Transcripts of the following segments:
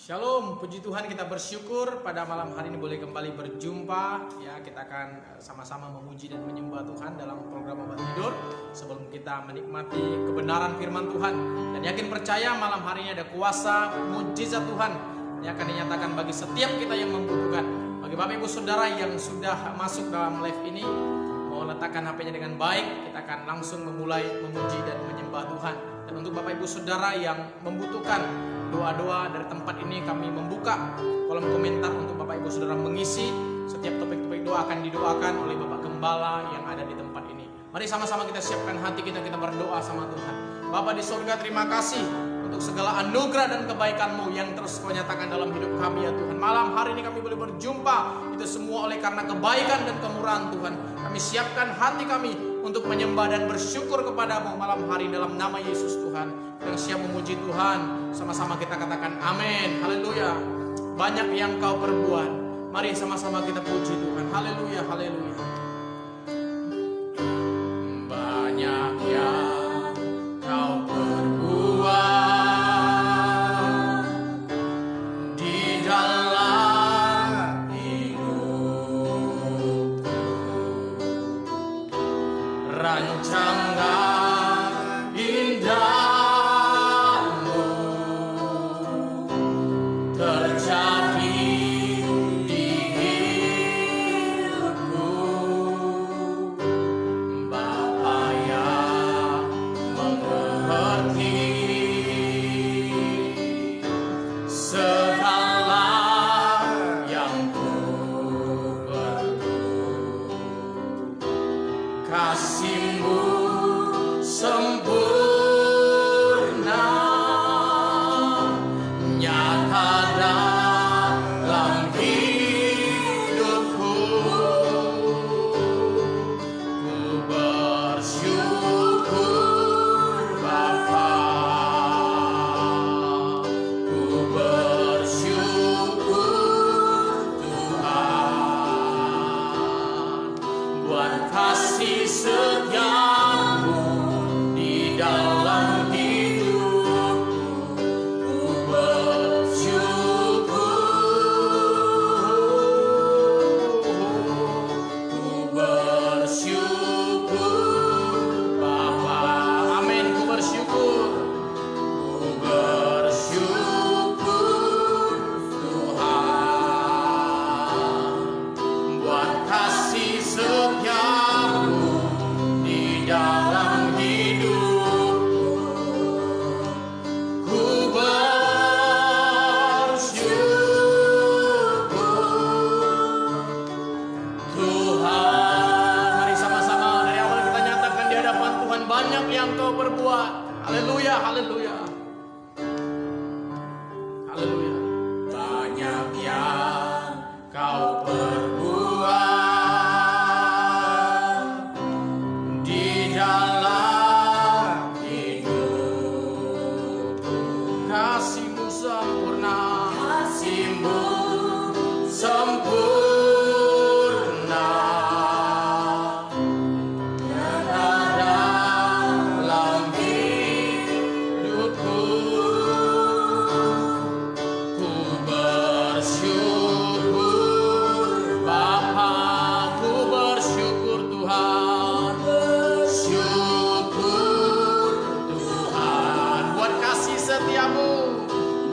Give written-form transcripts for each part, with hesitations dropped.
Shalom, puji Tuhan, kita bersyukur pada malam hari ini boleh kembali berjumpa. Ya, kita akan sama-sama memuji dan menyembah Tuhan dalam program Obat Tidur sebelum kita menikmati kebenaran firman Tuhan. Dan yakin percaya malam hari ini ada kuasa mujizat Tuhan yang akan dinyatakan bagi setiap kita yang membutuhkan. Bagi Bapak Ibu Saudara yang sudah masuk dalam live ini, mau letakkan HP-nya dengan baik, kita akan langsung memulai memuji dan menyembah Tuhan. Dan untuk Bapak Ibu Saudara yang membutuhkan doa-doa dari tempat ini, kami membuka kolom komentar untuk Bapak Ibu Saudara mengisi. Setiap topik-topik doa akan didoakan oleh Bapak Gembala yang ada di tempat ini. Mari sama-sama kita siapkan hati kita berdoa sama Tuhan. Bapa di surga, terima kasih untuk segala anugerah dan kebaikan-Mu yang terus Kau nyatakan dalam hidup kami ya Tuhan. Malam hari ini kami boleh berjumpa, itu semua oleh karena kebaikan dan kemurahan Tuhan. Kami siapkan hati kami untuk menyembah dan bersyukur kepada-Mu malam hari dalam nama Yesus Tuhan. Yang siap memuji Tuhan, sama-sama kita katakan amin, haleluya. Banyak yang Kau perbuat, mari sama-sama kita puji Tuhan, haleluya, haleluya. Banyak yang Kau perbuat di dalam hidupku, rancangan indah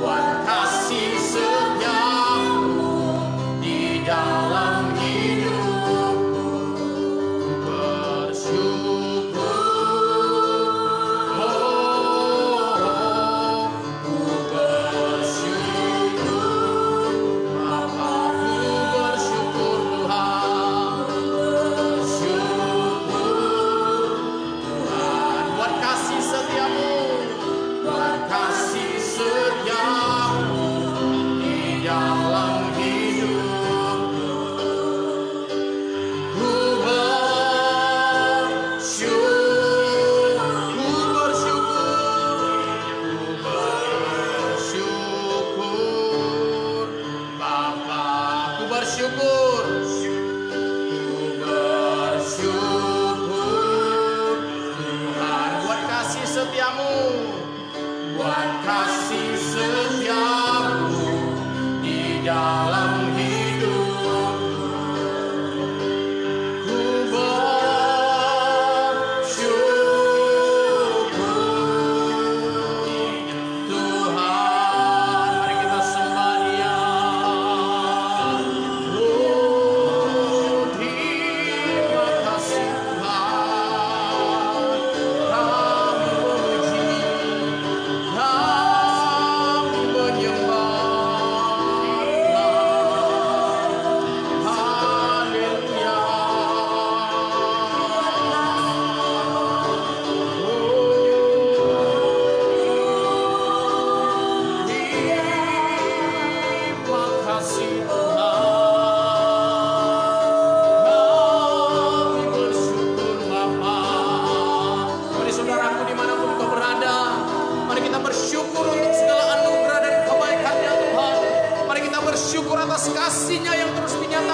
Buat kasih setiamu di dalam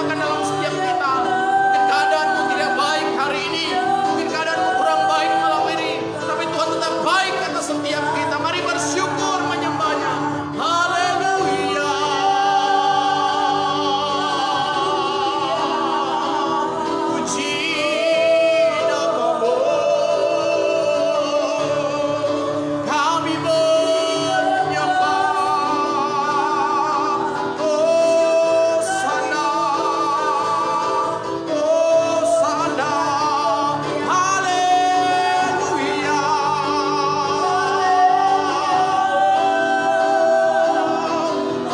nyatakan dalam setiap kita. Mungkin keadaanmu tidak baik hari ini, mungkin keadaanmu kurang baik malam ini, tapi Tuhan tetap baik atas setiap kita. Mari bersyukur menyembahnya. Haleluya. Puji namamu, kami menyembah. Hosana, Hosana, haleluya.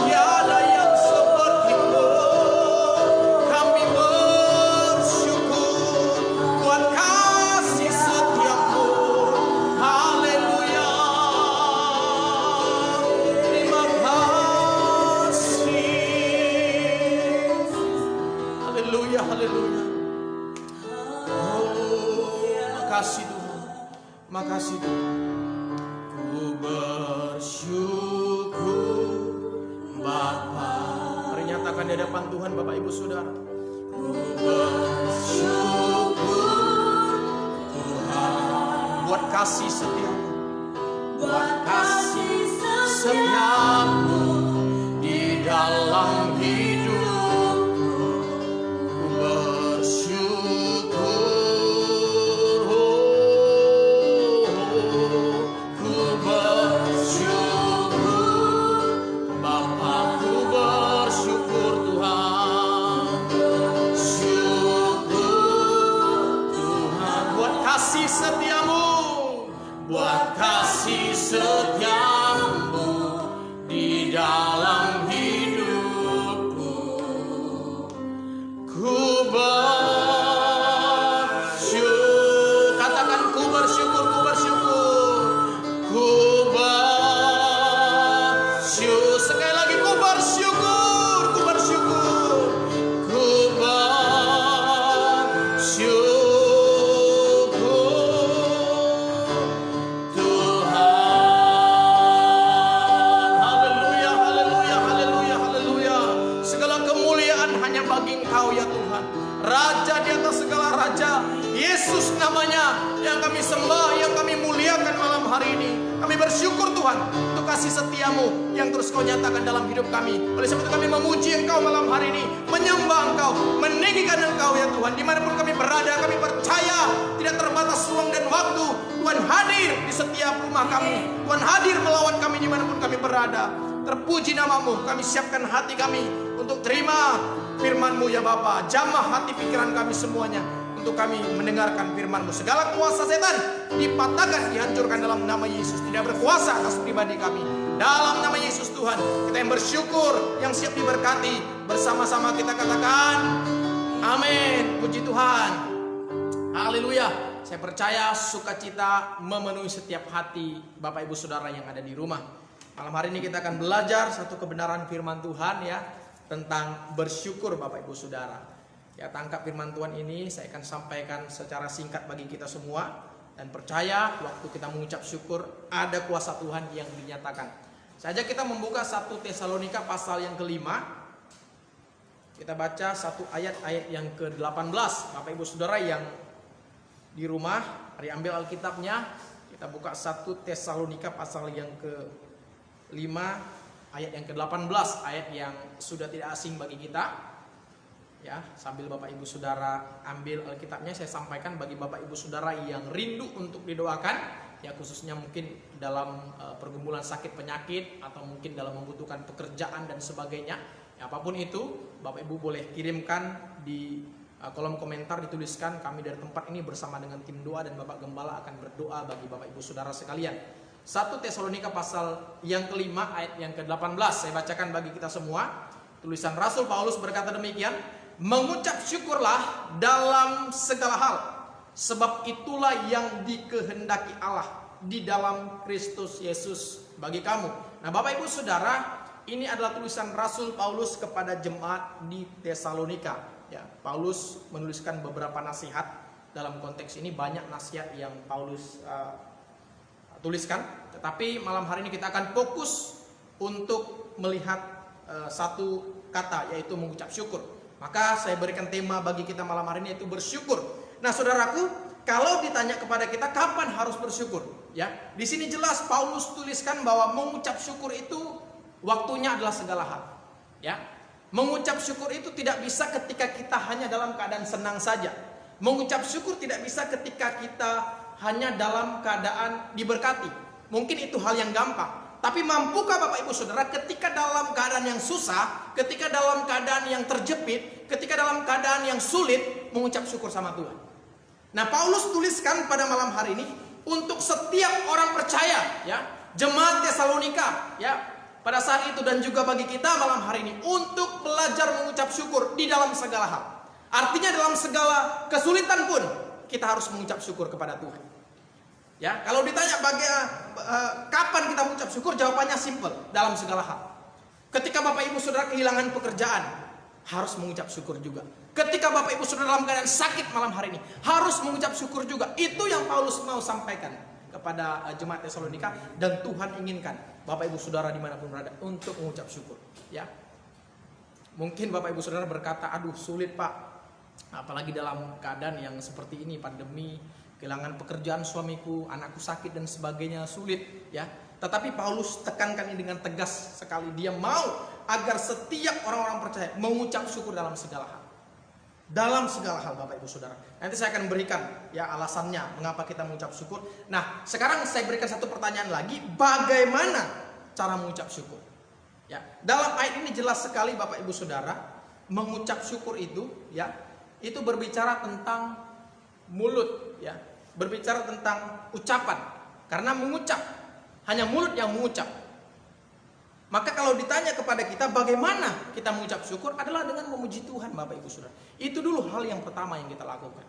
Tiada yang seperti-Mu, kami bersyukur buat kasih setia-Mu. Haleluya. Terima kasih. Haleluya, haleluya. Oh, makasih Tuhan. Makasih Tuhan. Ku bersyukur Bapa. Mari nyatakan di hadapan Tuhan Bapak Ibu Saudara. Ku bersyukur Tuhan buat kasih setia-Mu, buat kasih setia-Mu di dalam hidupku. Ku bersyukur, ku bersyukur Bapa, ku bersyukur Tuhan. Syukur Tuhan buat kasih setia-Mu, buat kasih setia-Mu di dalam hidupku. Ku bersyukur, katakan ku bersyukur, ku bersyukur, ku bersyukur. Sekali lagi ku bersyukur, ku bersyukur, ku bersyukur Tuhan. Haleluya, haleluya, haleluya, haleluya. Segala kemuliaan hanya bagi Engkau ya Tuhan, Raja di atas segala raja. Yesus namanya yang kami sembah, yang kami muliakan malam hari ini. Kami bersyukur Tuhan untuk kasih setia-Mu yang terus Kau nyatakan dalam hidup kami. Oleh sebab itu kami memuji Engkau malam hari ini, menyembah Engkau, meninggikan Engkau ya Tuhan. Dimanapun kami berada, kami percaya tidak terbatas ruang dan waktu. Tuhan hadir di setiap rumah kami. Tuhan hadir melawan kami dimanapun kami berada. Terpuji nama-Mu. Kami siapkan hati kami untuk terima firman-Mu ya Bapa. Jamah hati pikiran kami semuanya untuk kami mendengarkan firman-Mu. Segala kuasa setan dipatahkan, dihancurkan dalam nama Yesus. Tidak berkuasa atas pribadi kami. Dalam nama Yesus Tuhan, kita yang bersyukur, yang siap diberkati, bersama-sama kita katakan amin. Puji Tuhan. Haleluya. Saya percaya sukacita memenuhi setiap hati Bapak Ibu Saudara yang ada di rumah. Malam hari ini kita akan belajar satu kebenaran firman Tuhan ya, tentang bersyukur Bapak Ibu Saudara. Ya, tangkap firman Tuhan ini saya akan sampaikan secara singkat bagi kita semua, dan percaya waktu kita mengucap syukur ada kuasa Tuhan yang dinyatakan. Saja kita membuka 1 Tesalonika pasal yang kelima. Kita baca satu ayat yang ke-18. Bapak Ibu Saudara yang di rumah, mari ambil Alkitabnya. Kita buka 1 Tesalonika pasal yang ke-5 ayat yang ke-18, ayat yang sudah tidak asing bagi kita. Ya, sambil Bapak Ibu Saudara ambil Alkitabnya, saya sampaikan bagi Bapak Ibu Saudara yang rindu untuk didoakan, ya khususnya mungkin dalam pergumulan sakit penyakit atau mungkin dalam membutuhkan pekerjaan dan sebagainya. Ya, apapun itu, Bapak Ibu boleh kirimkan di kolom komentar, dituliskan kami dari tempat ini bersama dengan tim doa, dan Bapak Gembala akan berdoa bagi Bapak Ibu Saudara sekalian. 1 Tesalonika pasal yang kelima ayat yang ke-18 saya bacakan bagi kita semua. Tulisan Rasul Paulus berkata demikian, mengucap syukurlah dalam segala hal, sebab itulah yang dikehendaki Allah di dalam Kristus Yesus bagi kamu. Nah Bapak Ibu Saudara, ini adalah tulisan Rasul Paulus kepada jemaat di Tesalonika. Ya, Paulus menuliskan beberapa nasihat. Dalam konteks ini banyak nasihat yang Paulus tuliskan, tetapi malam hari ini kita akan fokus untuk melihat satu kata, yaitu mengucap syukur. Maka saya berikan tema bagi kita malam hari ini, yaitu bersyukur. Nah, saudaraku, kalau ditanya kepada kita kapan harus bersyukur, ya, di sini jelas Paulus tuliskan bahwa mengucap syukur itu waktunya adalah segala hal. Ya, mengucap syukur itu tidak bisa ketika kita hanya dalam keadaan senang saja. Mengucap syukur tidak bisa ketika kita hanya dalam keadaan diberkati. Mungkin itu hal yang gampang. Tapi mampukah Bapak Ibu Saudara ketika dalam keadaan yang susah, ketika dalam keadaan yang terjepit, ketika dalam keadaan yang sulit, mengucap syukur sama Tuhan? Nah, Paulus tuliskan pada malam hari ini untuk setiap orang percaya, ya, jemaat Tesalonika, ya, pada saat itu dan juga bagi kita malam hari ini untuk belajar mengucap syukur di dalam segala hal. Artinya dalam segala kesulitan pun kita harus mengucap syukur kepada Tuhan. Ya, kalau ditanya kapan kita mengucap syukur, jawabannya simple, dalam segala hal. Ketika Bapak Ibu Saudara kehilangan pekerjaan, harus mengucap syukur juga. Ketika Bapak Ibu Saudara dalam keadaan sakit malam hari ini, harus mengucap syukur juga. Itu yang Paulus mau sampaikan kepada jemaat Tesalonika, dan Tuhan inginkan Bapak Ibu Saudara dimanapun berada untuk mengucap syukur. Ya, mungkin Bapak Ibu Saudara berkata, aduh sulit Pak, apalagi dalam keadaan yang seperti ini, pandemi, kehilangan pekerjaan suamiku, anakku sakit dan sebagainya, sulit, ya. Tetapi Paulus tekankan ini dengan tegas sekali. Dia mau agar setiap orang-orang percaya mengucap syukur dalam segala hal. Dalam segala hal Bapak Ibu Saudara. Nanti saya akan berikan ya alasannya mengapa kita mengucap syukur. Nah, sekarang saya berikan satu pertanyaan lagi, bagaimana cara mengucap syukur? Ya, dalam ayat ini jelas sekali Bapak Ibu Saudara, mengucap syukur itu, ya, itu berbicara tentang mulut, ya, berbicara tentang ucapan. Karena mengucap, hanya mulut yang mengucap. Maka kalau ditanya kepada kita bagaimana kita mengucap syukur, adalah dengan memuji Tuhan Bapak Ibu Saudara. Itu dulu hal yang pertama yang kita lakukan.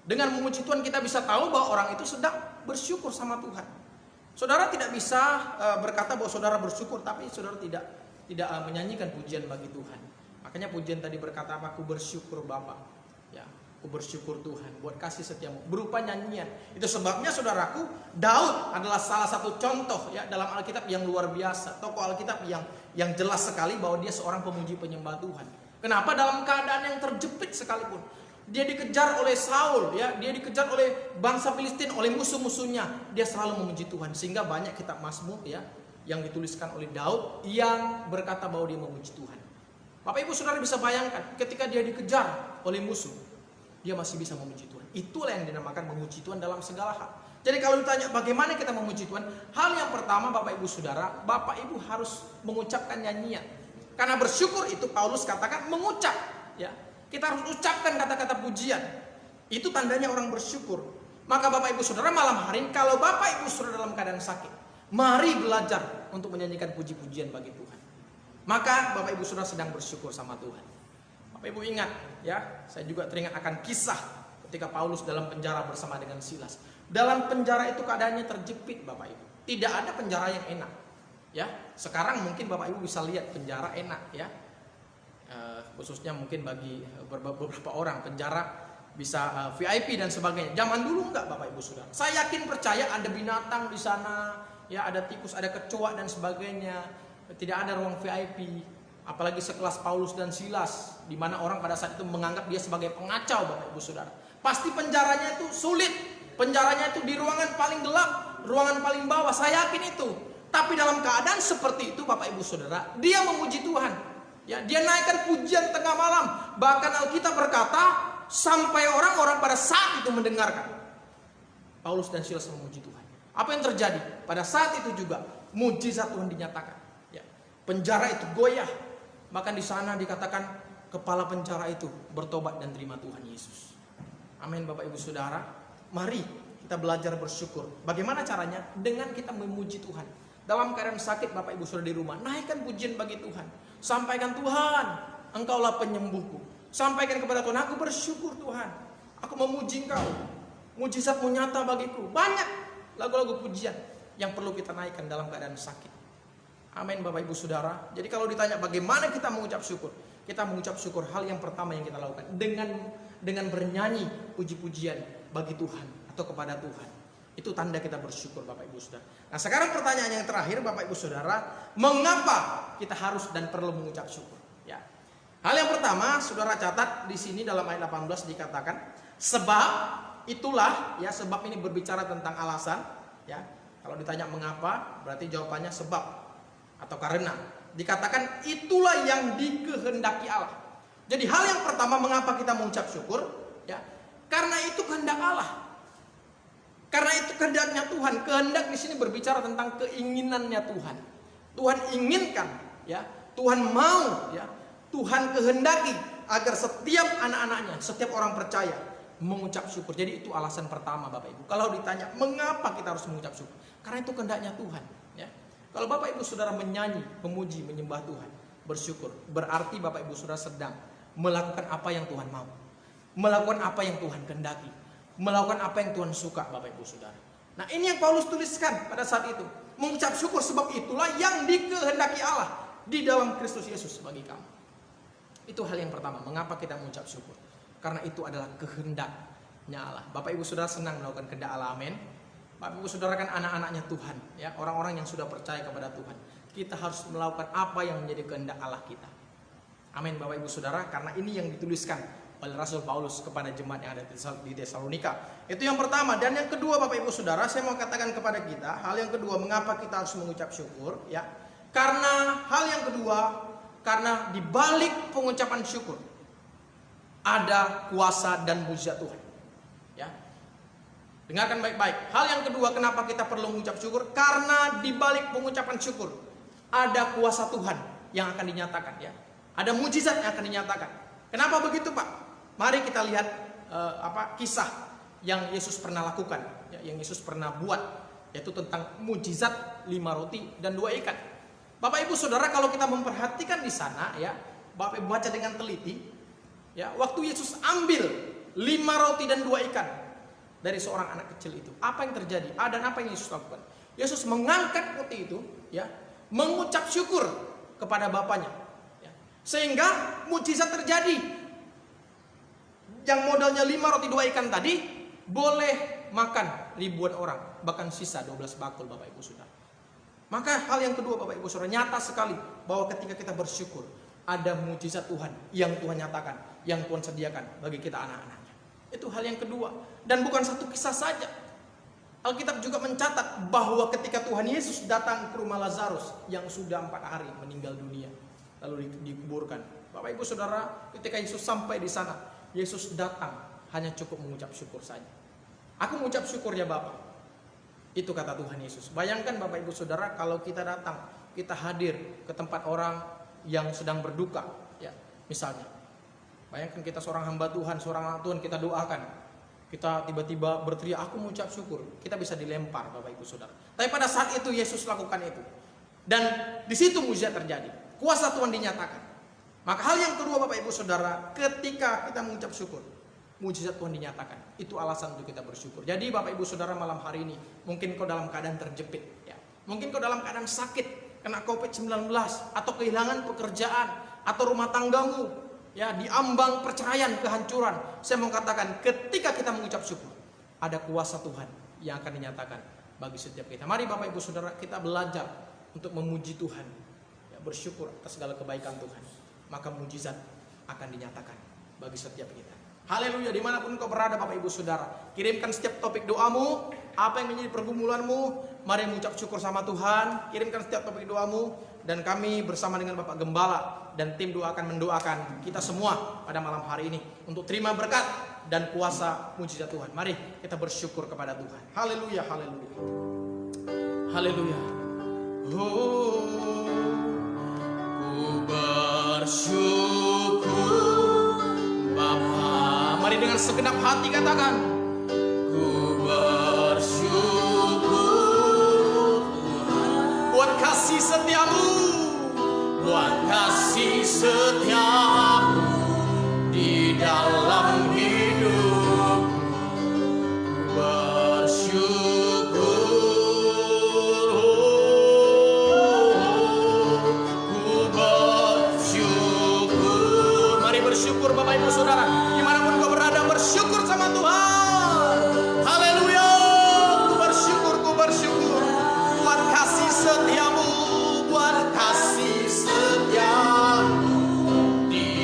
Dengan memuji Tuhan kita bisa tahu bahwa orang itu sedang bersyukur sama Tuhan. Saudara tidak bisa berkata bahwa saudara bersyukur tapi saudara tidak menyanyikan pujian bagi Tuhan. Makanya pujian tadi berkata apa? Aku bersyukur Bapa. Ya, aku bersyukur Tuhan buat kasih setiamu, berupa nyanyian. Itu sebabnya saudaraku, Daud adalah salah satu contoh ya dalam Alkitab yang luar biasa, tokoh Alkitab yang jelas sekali bahwa dia seorang pemuji penyembah Tuhan. Kenapa? Dalam keadaan yang terjepit sekalipun, dia dikejar oleh Saul, ya, dia dikejar oleh bangsa Filistin, oleh musuh-musuhnya, dia selalu memuji Tuhan. Sehingga banyak kitab Mazmur ya yang dituliskan oleh Daud yang berkata bahwa dia memuji Tuhan. Bapak Ibu Saudara bisa bayangkan ketika dia dikejar oleh musuh, dia masih bisa memuji Tuhan. Itulah yang dinamakan memuji Tuhan dalam segala hal. Jadi kalau ditanya bagaimana kita memuji Tuhan, hal yang pertama Bapak Ibu Saudara, Bapak Ibu harus mengucapkan nyanyian. Karena bersyukur itu Paulus katakan mengucap, ya. Kita harus ucapkan kata-kata pujian. Itu tandanya orang bersyukur. Maka Bapak Ibu Saudara malam hari ini, kalau Bapak Ibu Saudara dalam keadaan sakit, mari belajar untuk menyanyikan puji-pujian bagi Tuhan. Maka Bapak Ibu Saudara sedang bersyukur sama Tuhan. Bapak Ibu ingat ya, saya juga teringat akan kisah ketika Paulus dalam penjara bersama dengan Silas. Dalam penjara itu keadaannya terjepit Bapak Ibu. Tidak ada penjara yang enak. Ya, sekarang mungkin Bapak Ibu bisa lihat penjara enak ya. Khususnya mungkin bagi beberapa orang penjara bisa VIP dan sebagainya. Zaman dulu enggak Bapak Ibu Saudara. Saya yakin percaya ada binatang di sana, ya ada tikus, ada kecoa dan sebagainya. Tidak ada ruang VIP, apalagi sekelas Paulus dan Silas, di mana orang pada saat itu menganggap dia sebagai pengacau Bapak Ibu Saudara. Pasti penjaranya itu sulit, penjaranya itu di ruangan paling gelap, ruangan paling bawah, saya yakin itu. Tapi dalam keadaan seperti itu Bapak Ibu Saudara, dia memuji Tuhan. Ya, dia naikkan pujian tengah malam. Bahkan Alkitab berkata sampai orang-orang pada saat itu mendengarkan Paulus dan Silas memuji Tuhan. Apa yang terjadi? Pada saat itu juga mujizat Tuhan dinyatakan. Penjara itu goyah. Bahkan di sana dikatakan kepala penjara itu bertobat dan terima Tuhan Yesus. Amin Bapak Ibu Saudara. Mari kita belajar bersyukur. Bagaimana caranya? Dengan kita memuji Tuhan. Dalam keadaan sakit Bapak Ibu Saudara di rumah, naikkan pujian bagi Tuhan. Sampaikan, Tuhan, Engkaulah penyembuhku. Sampaikan kepada Tuhan, aku bersyukur Tuhan. Aku memuji Engkau. Mujizat-Mu nyata bagiku. Banyak lagu-lagu pujian yang perlu kita naikkan dalam keadaan sakit. Amin Bapak Ibu Saudara. Jadi kalau ditanya bagaimana kita mengucap syukur, kita mengucap syukur hal yang pertama yang kita lakukan dengan bernyanyi puji-pujian bagi Tuhan atau kepada Tuhan. Itu tanda kita bersyukur Bapak Ibu Saudara. Nah sekarang pertanyaan yang terakhir Bapak Ibu Saudara, mengapa kita harus dan perlu mengucap syukur? Ya, Hal yang pertama, saudara catat di sini dalam ayat 18 dikatakan, sebab itulah, ya, sebab ini berbicara tentang alasan, ya. Kalau ditanya mengapa, berarti jawabannya sebab atau karena. Dikatakan itulah yang dikehendaki Allah. Jadi hal yang pertama mengapa kita mengucap syukur, ya, karena itu kehendak Allah. Karena itu kehendaknya Tuhan. Kehendak di sini berbicara tentang keinginannya Tuhan. Tuhan inginkan, ya, Tuhan mau, ya, Tuhan kehendaki agar setiap anak-anaknya, setiap orang percaya mengucap syukur. Jadi itu alasan pertama, Bapak Ibu. Kalau ditanya mengapa kita harus mengucap syukur, karena itu kehendaknya Tuhan, ya. Kalau Bapak Ibu Saudara menyanyi, memuji, menyembah Tuhan, bersyukur, berarti Bapak Ibu Saudara sedang melakukan apa yang Tuhan mau, melakukan apa yang Tuhan kehendaki, melakukan apa yang Tuhan suka, Bapak Ibu Saudara. Nah, ini yang Paulus tuliskan pada saat itu. Mengucap syukur sebab itulah yang dikehendaki Allah di dalam Kristus Yesus bagi kamu. Itu hal yang pertama, mengapa kita mengucap syukur. Karena itu adalah kehendaknya Allah. Bapak Ibu Saudara senang melakukan kehendak Allah, amin. Bapak Ibu Saudara kan anak-anaknya Tuhan, ya, orang-orang yang sudah percaya kepada Tuhan. Kita harus melakukan apa yang menjadi kehendak Allah kita. Amin, Bapak Ibu Saudara, karena ini yang dituliskan oleh Rasul Paulus kepada jemaat yang ada di Tesalonika. Itu yang pertama. Dan yang kedua, Bapak Ibu Saudara, saya mau katakan kepada kita, hal yang kedua, mengapa kita harus mengucap syukur, ya. Karena hal yang kedua, karena di balik pengucapan syukur ada kuasa dan mujizat Tuhan. Ya. Dengarkan baik-baik. Hal yang kedua, kenapa kita perlu mengucap syukur? Karena di balik pengucapan syukur ada kuasa Tuhan yang akan dinyatakan, ya. Ada mujizat yang akan dinyatakan. Kenapa begitu, Pak? Mari kita lihat kisah yang Yesus pernah lakukan, ya, yang Yesus pernah buat, yaitu tentang mujizat 5 roti dan 2 ikan. Bapak Ibu Saudara, kalau kita memperhatikan di sana, ya, Bapak Ibu baca dengan teliti, ya, waktu Yesus ambil 5 roti dan 2 ikan dari seorang anak kecil itu, apa yang terjadi? Dan apa yang Yesus lakukan? Yesus mengangkat roti itu, ya, mengucap syukur kepada Bapaknya, ya, sehingga mujizat terjadi. Yang modalnya 5 roti 2 ikan tadi boleh makan ribuan orang, bahkan sisa 12 bakul, Bapak Ibu Saudara. Maka hal yang kedua, Bapak Ibu Saudara, nyata sekali bahwa ketika kita bersyukur, ada mujizat Tuhan yang Tuhan nyatakan, yang Tuhan sediakan bagi kita anak-anaknya. Itu hal yang kedua. Dan bukan satu kisah saja. Alkitab juga mencatat bahwa ketika Tuhan Yesus datang ke rumah Lazarus yang sudah 4 hari meninggal dunia, lalu dikuburkan. Bapak Ibu Saudara, ketika Yesus sampai di sana, Yesus datang hanya cukup mengucap syukur saja. Aku mengucap syukur ya Bapak. Itu kata Tuhan Yesus. Bayangkan Bapak Ibu Saudara, kalau kita datang, kita hadir ke tempat orang yang sedang berduka, ya, misalnya. Bayangkan kita seorang hamba Tuhan, seorang anak Tuhan, kita doakan. Kita tiba-tiba berteriak, aku mengucap syukur. Kita bisa dilempar, Bapak Ibu Saudara. Tapi pada saat itu Yesus lakukan itu. Dan di situ mujizat terjadi. Kuasa Tuhan dinyatakan. Maka hal yang kedua, Bapak Ibu Saudara, ketika kita mengucap syukur, mujizat Tuhan dinyatakan. Itu alasan untuk kita bersyukur. Jadi Bapak Ibu Saudara, malam hari ini mungkin kau dalam keadaan terjepit, ya. Mungkin kau dalam keadaan sakit, kena COVID-19, atau kehilangan pekerjaan, atau rumah tanggamu, ya, diambang perceraian, kehancuran. Saya mau katakan, ketika kita mengucap syukur, ada kuasa Tuhan yang akan dinyatakan bagi setiap kita. Mari Bapak Ibu Saudara, kita belajar untuk memuji Tuhan, ya, bersyukur atas segala kebaikan Tuhan. Maka mujizat akan dinyatakan bagi setiap kita. Haleluya, dimanapun kau berada Bapak Ibu Saudara, kirimkan setiap topik doamu, apa yang menjadi pergumulanmu, mari mengucap syukur sama Tuhan, kirimkan setiap topik doamu, dan kami bersama dengan Bapak Gembala dan tim doa akan mendoakan kita semua pada malam hari ini untuk terima berkat dan kuasa mujizat Tuhan. Mari kita bersyukur kepada Tuhan. Haleluya, haleluya. Haleluya. Oh, ku bersyukur Bapa. Mari dengan segenap hati katakan, ku bersyukur Tuhan buat kasih setiamu, buat kasih setiamu di dalam hidupku. Bersyukur, ku bersyukur. Mari bersyukur Bapak Ibu Saudara, dimanapun kau berada, bersyukur sama Tuhan. Haleluya, ku bersyukur buat kasih setiamu, buat kasih setiamu di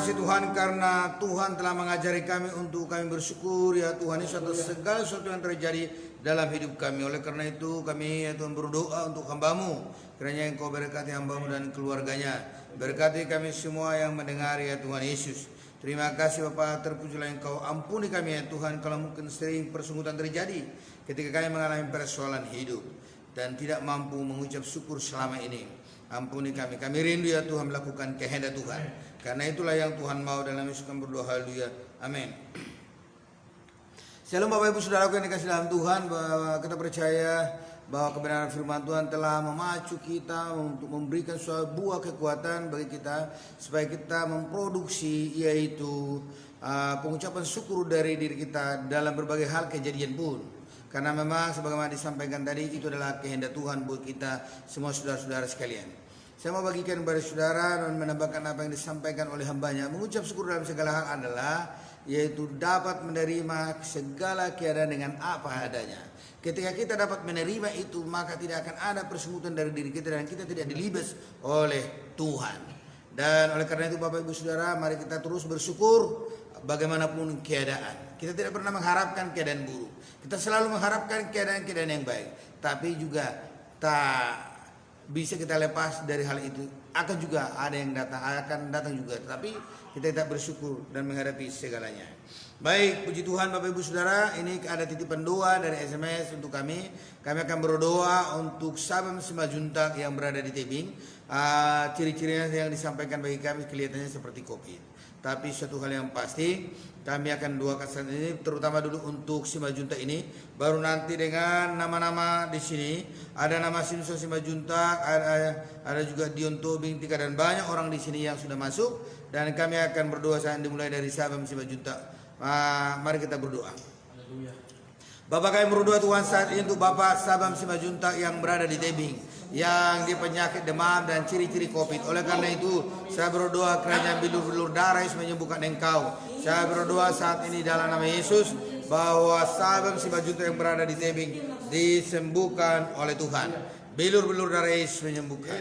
kasih Tuhan karena Tuhan telah mengajari kami untuk kami bersyukur ya Tuhan Yesus atas segala sesuatu yang terjadi dalam hidup kami. Oleh karena itu kami ya Tuhan berdoa untuk hamba-Mu, kiranya Engkau berkati hamba-Mu dan keluarganya. Berkati kami semua yang mendengar ya Tuhan Yesus. Terima kasih Bapa, terpujilah Engkau. Ampuni kami ya Tuhan kalau mungkin sering persunggutan terjadi ketika kami mengalami persoalan hidup dan tidak mampu mengucap syukur selama ini. Ampuni kami rindu ya Tuhan melakukan kehendak Tuhan. Karena itulah yang Tuhan mau, dalam Yesus kami berdoa, haleluya, amin. Shalom Bapak Ibu Saudaraku yang dikasih dalam Tuhan, bahwa kita percaya bahwa kebenaran firman Tuhan telah memacu kita untuk memberikan suatu buah kekuatan bagi kita supaya kita memproduksi yaitu pengucapan syukur dari diri kita dalam berbagai hal kejadian pun. Karena memang sebagaimana disampaikan tadi, itu adalah kehendak Tuhan buat kita semua saudara-saudara sekalian. Saya mau bagikan kepada saudara dan menambahkan apa yang disampaikan oleh hambanya. Mengucap syukur dalam segala hal adalah yaitu dapat menerima segala keadaan dengan apa adanya. Ketika kita dapat menerima itu, maka tidak akan ada persekutuan dari diri kita dan kita tidak dilibas oleh Tuhan. Dan oleh karena itu Bapak Ibu Saudara, mari kita terus bersyukur bagaimanapun keadaan. Kita tidak pernah mengharapkan keadaan buruk. Kita selalu mengharapkan keadaan-keadaan yang baik. Tapi juga tak bisa kita lepas dari hal itu. Akan juga ada yang akan datang juga. Tapi kita tetap bersyukur dan menghadapi segalanya. Baik, puji Tuhan Bapak Ibu Saudara, ini ada titipan doa dari SMS untuk kami. Kami akan berdoa untuk Sabam Simajuntak yang berada di Tebing. Ciri-cirinya yang disampaikan bagi kami kelihatannya seperti COVID. Tapi satu hal yang pasti, kami akan doakan saat ini, terutama dulu untuk Simajuntak ini. Baru nanti dengan nama-nama di sini, ada nama Simpson Simajuntak, ada juga Dion Tobing Tika, dan banyak orang di sini yang sudah masuk. Dan kami akan berdoa saat dimulai dari Sabam Simajuntak. Mari kita berdoa. Bapak kami berdoa Tuhan saat ini untuk Bapak Sabam Simajuntak yang berada di Tebing, yang dia penyakit demam dan ciri-ciri COVID. Oleh karena itu saya berdoa kiranya bilur-bilur darah Yesus menyembuhkan engkau. Saya berdoa saat ini dalam nama Yesus bahwa Sabam Simajuntak yang berada di Tebing disembuhkan oleh Tuhan. Bilur-bilur darah Yesus menyembuhkan.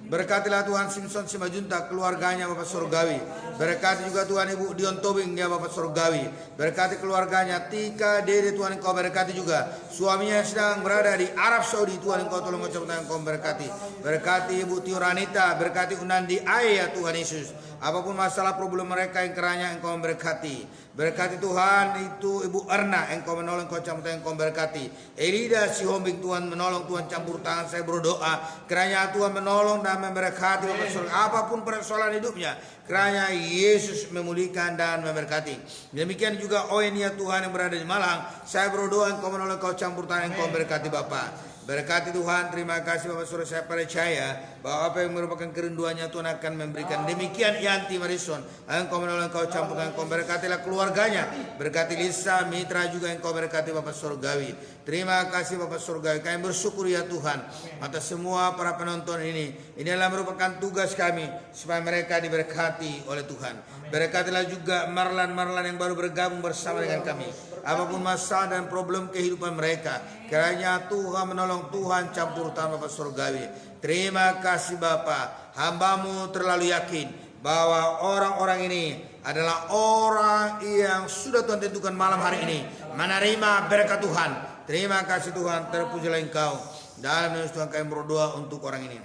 Berkatilah Tuhan Simpson Simajuntak, keluarganya Bapak Surgawi. Berkati juga Tuhan Ibu Dion Tobing ya Bapak Surgawi. Berkati keluarganya Tika Dede, Tuhan Engkau berkati juga. Suaminya sedang berada di Arab Saudi, Tuhan Engkau tolong ucapkan Engkau berkati. Berkati Ibu Tio Ranita, berkati Unandi Ayah Tuhan Yesus. Apapun masalah problem mereka yang keranya Engkau memberkati. Berkati Tuhan itu Ibu Erna, Engkau menolong, Engkau campur tangan, Engkau berkati. Elida Sihombing, Tuhan menolong, Tuhan campur tangan. Saya berdoa kiranya Tuhan menolong dan memberkati Bapak Surga. Apapun persoalan hidupnya, kiranya Yesus memulihkan dan memberkati. Demikian juga Oenia Tuhan yang berada di Malang. Saya berdoa Engkau menolong, Engkau campur tangan, Engkau berkati Bapak. Berkati Tuhan, terima kasih Bapak Surga. Saya percaya bahwa apa yang merupakan kerinduannya Tuhan akan memberikan. Demikian Yanti Marison, Engkau menolong, Engkau campur tangan, Engkau berkatilah keluarganya. Berkati Lisa Mitra juga, Engkau berkati Bapak Surgawi. Terima kasih Bapak Surgawi. Kami bersyukur ya Tuhan atas semua para penonton ini. Ini adalah merupakan tugas kami supaya mereka diberkati oleh Tuhan. Berkatilah juga Marlan yang baru bergabung bersama dengan kami. Apapun masalah dan problem kehidupan mereka, kiranya Tuhan menolong, Tuhan campur tangan Bapak Surgawi. Terima kasih Bapak. Hamba-Mu terlalu yakin bahwa orang-orang ini adalah orang yang sudah Tuhan tentukan malam hari ini menerima berkat Tuhan. Terima kasih Tuhan, terpujilah Engkau. Dalam nama Tuhan kami berdoa untuk orang ini.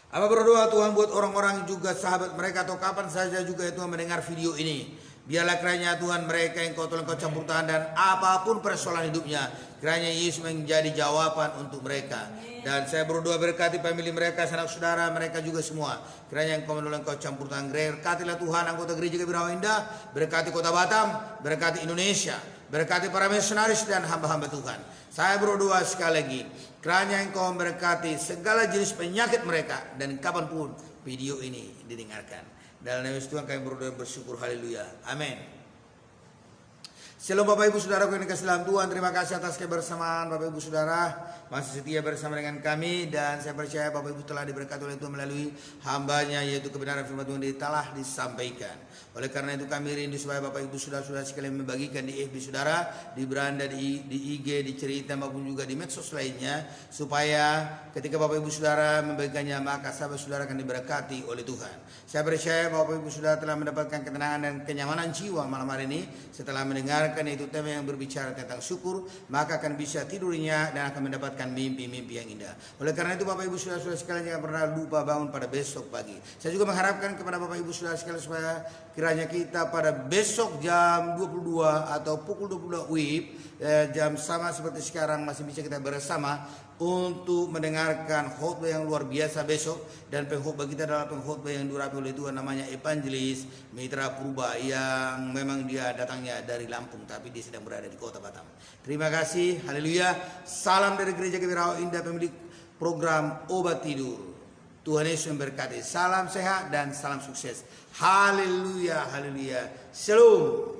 Apa berdoa Tuhan buat orang-orang juga sahabat mereka atau kapan saja juga Tuhan mendengar video ini. Biarlah kiranya Tuhan mereka yang Kau tolong, Kau campur tangan, dan apapun persoalan hidupnya, kiranya Yesus menjadi jawaban untuk mereka. Dan saya berdoa berkati famili mereka, sanak saudara mereka juga semua. Kiranya Engkau menolong, Kau campur tangan. Berkatilah Tuhan anggota gereja Kebirawa Indah, berkati Kota Batam, berkati Indonesia, berkati para misionaris dan hamba-hamba Tuhan. Saya berdoa sekali lagi, kiranya Engkau memberkati segala jenis penyakit mereka dan kapanpun video ini didengarkan. Dalam nama Tuhan kami berdoa bersyukur, haleluya, amin. Shalom Bapak Ibu Saudara yang dikasihi dalam Tuhan, terima kasih atas kebersamaan Bapak Ibu Saudara masih setia bersama dengan kami, dan saya percaya Bapak Ibu telah diberkati oleh Tuhan melalui hambanya, yaitu kebenaran firman Tuhan telah disampaikan. Oleh karena itu kami rindu supaya Bapak Ibu Saudara sekalian membagikan di FB Saudara, di beranda, di IG, di cerita maupun juga di medsos lainnya, supaya ketika Bapak Ibu Saudara membagikannya maka sahabat saudara akan diberkati oleh Tuhan. Saya percaya Bapak Ibu Saudara telah mendapatkan ketenangan dan kenyamanan jiwa malam hari ini setelah mendengarkan itu tema yang berbicara tentang syukur, maka akan bisa tidurnya dan akan mendapatkan mimpi-mimpi yang indah. Oleh karena itu Bapak Ibu Saudara sekalian jangan pernah lupa bangun pada besok pagi. Saya juga mengharapkan kepada Bapak Ibu Saudara sekalian supaya kiranya kita pada besok jam 22 atau pukul 22 WIB, jam sama seperti sekarang masih bisa kita bersama untuk mendengarkan khotbah yang luar biasa besok. Dan pengkhotbah kita adalah pengkhotbah yang dirapi oleh Tuhan, namanya Evangelis Mitra Purba, yang memang dia datangnya dari Lampung tapi dia sedang berada di kota Batam. Terima kasih, haleluya. Salam dari Gereja Kebirawa Indah, pemilik program Obat Tidur. Tuhan Yesus memberkati. Salam sehat dan salam sukses. Haleluya, haleluya. Shalom.